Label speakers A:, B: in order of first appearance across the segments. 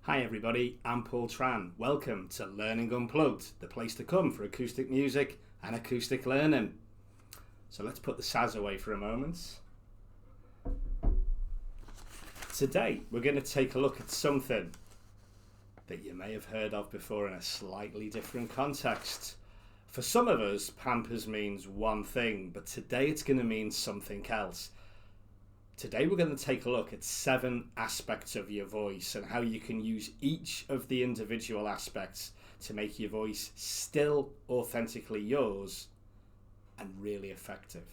A: Hi everybody, I'm Paul Tran. Welcome to Learning Unplugged, the place to come for acoustic music and acoustic learning. So let's put the saz away for a moment. Today we're going to take a look at something that you may have heard of before in a slightly different context. For some of us, PAMPERS means one thing, but today it's going to mean something else. Today we're going to take a look at 7 aspects of your voice and how you can use each of the individual aspects to make your voice still authentically yours and really effective.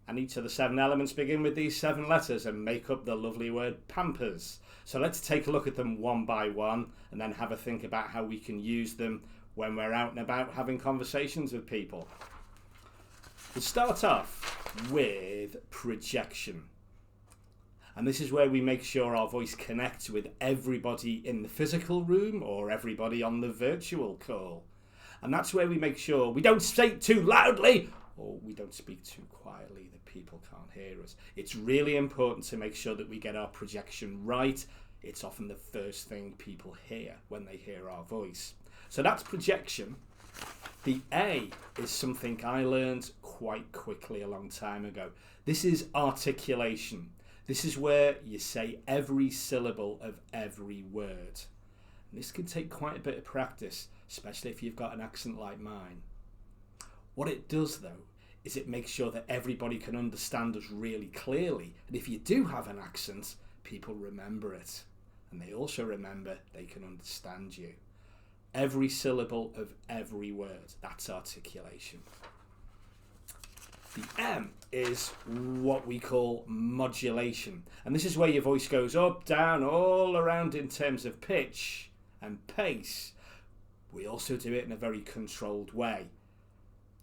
A: And each of the 7 elements begin with these 7 letters and make up the lovely word PAMPERS. So let's take a look at them one by one and then have a think about how we can use them when we're out and about having conversations with people. We'll start off with projection. And this is where we make sure our voice connects with everybody in the physical room or everybody on the virtual call. And that's where we make sure we don't speak too loudly or we don't speak too quietly that people can't hear us. It's really important to make sure that we get our projection right. It's often the first thing people hear when they hear our voice. So that's projection. The A is something I learned quite quickly a long time ago. This is articulation. This is where you say every syllable of every word. And this can take quite a bit of practice, especially if you've got an accent like mine. What it does though, is it makes sure that everybody can understand us really clearly. And if you do have an accent, people remember it. And they also remember they can understand you. Every syllable of every word, that's articulation. The M is what we call modulation. And this is where your voice goes up, down, all around in terms of pitch and pace. We also do it in a very controlled way.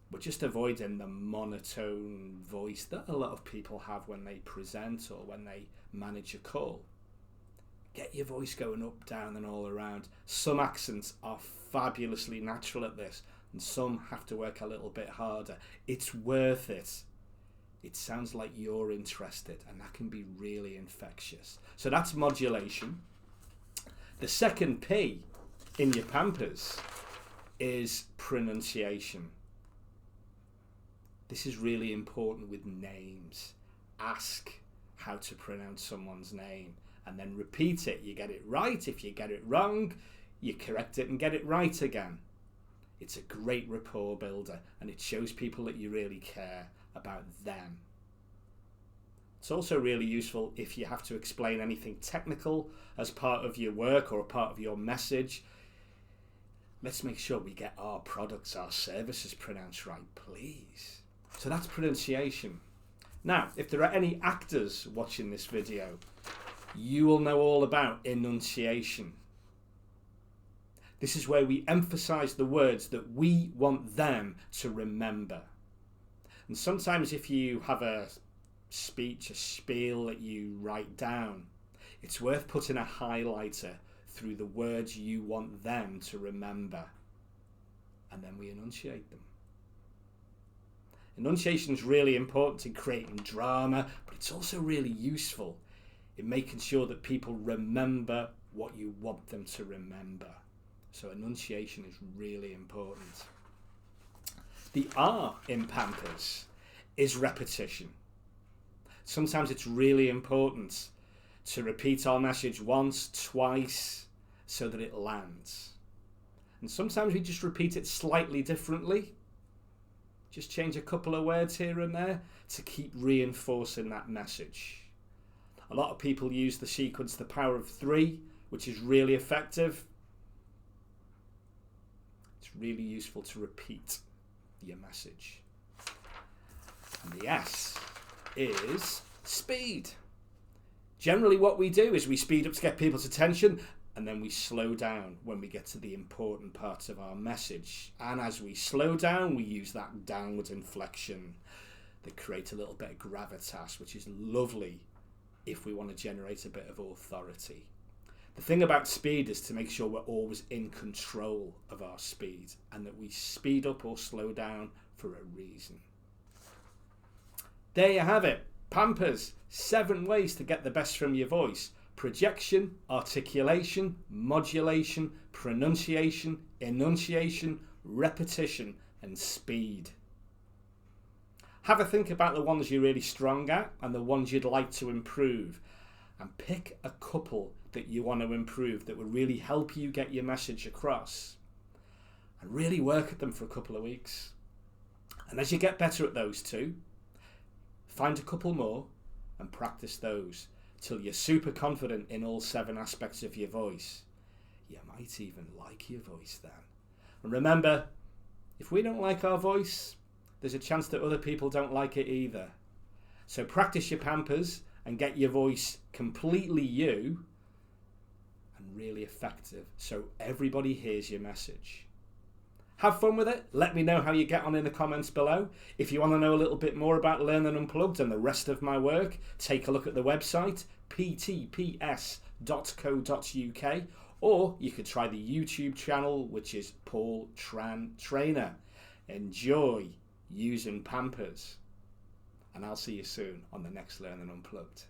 A: We're just avoiding the monotone voice that a lot of people have when they present or when they manage a call. Get your voice going up, down and all around. Some accents are fabulously natural at this and some have to work a little bit harder. It's worth it. It sounds like you're interested and that can be really infectious. So that's modulation. The second P in your PAMPERS is pronunciation. This is really important with names. Ask how to pronounce someone's name. And then repeat it. You get it right. If you get it wrong, you correct it and get it right again. It's a great rapport builder and it shows people that you really care about them. It's also really useful if you have to explain anything technical as part of your work or a part of your message. Let's make sure we get our products, our services pronounced right, please. So that's pronunciation. Now, if there are any actors watching this video, you will know all about enunciation. This is where we emphasize the words that we want them to remember. And sometimes if you have a speech, a spiel that you write down, it's worth putting a highlighter through the words you want them to remember. And then we enunciate them. Enunciation is really important in creating drama, but it's also really useful in making sure that people remember what you want them to remember. So enunciation is really important. The R in PAMPERS is repetition. Sometimes it's really important to repeat our message once, twice, so that it lands. And sometimes we just repeat it slightly differently. Just change a couple of words here and there to keep reinforcing that message. A lot of people use the sequence the power of 3, which is really effective. It's really useful to repeat your message. And the S is speed. Generally what we do is we speed up to get people's attention and then we slow down when we get to the important parts of our message. And as we slow down, we use that downward inflection that creates a little bit of gravitas, which is lovely if we want to generate a bit of authority. The thing about speed is to make sure we're always in control of our speed and that we speed up or slow down for a reason. There you have it. PAMPERS, 7 ways to get the best from your voice. projection, articulation, modulation, pronunciation, enunciation, repetition, and speed. Have a think about the ones you're really strong at and the ones you'd like to improve, and pick a couple that you want to improve that will really help you get your message across, and really work at them for a couple of weeks. And as you get better at those two, find a couple more and practice those till you're super confident in all 7 aspects of your voice. You might even like your voice then. And remember, if we don't like our voice, there's a chance that other people don't like it either. So practice your Pampers and get your voice completely you and really effective so everybody hears your message. Have fun with it. Let me know how you get on in the comments below. If you want to know a little bit more about Learning Unplugged and the rest of my work, take a look at the website, ptps.co.uk, or you could try the YouTube channel, which is Paul Tran Trainer. Enjoy using Pampers, and I'll see you soon on the next Learning Unplugged.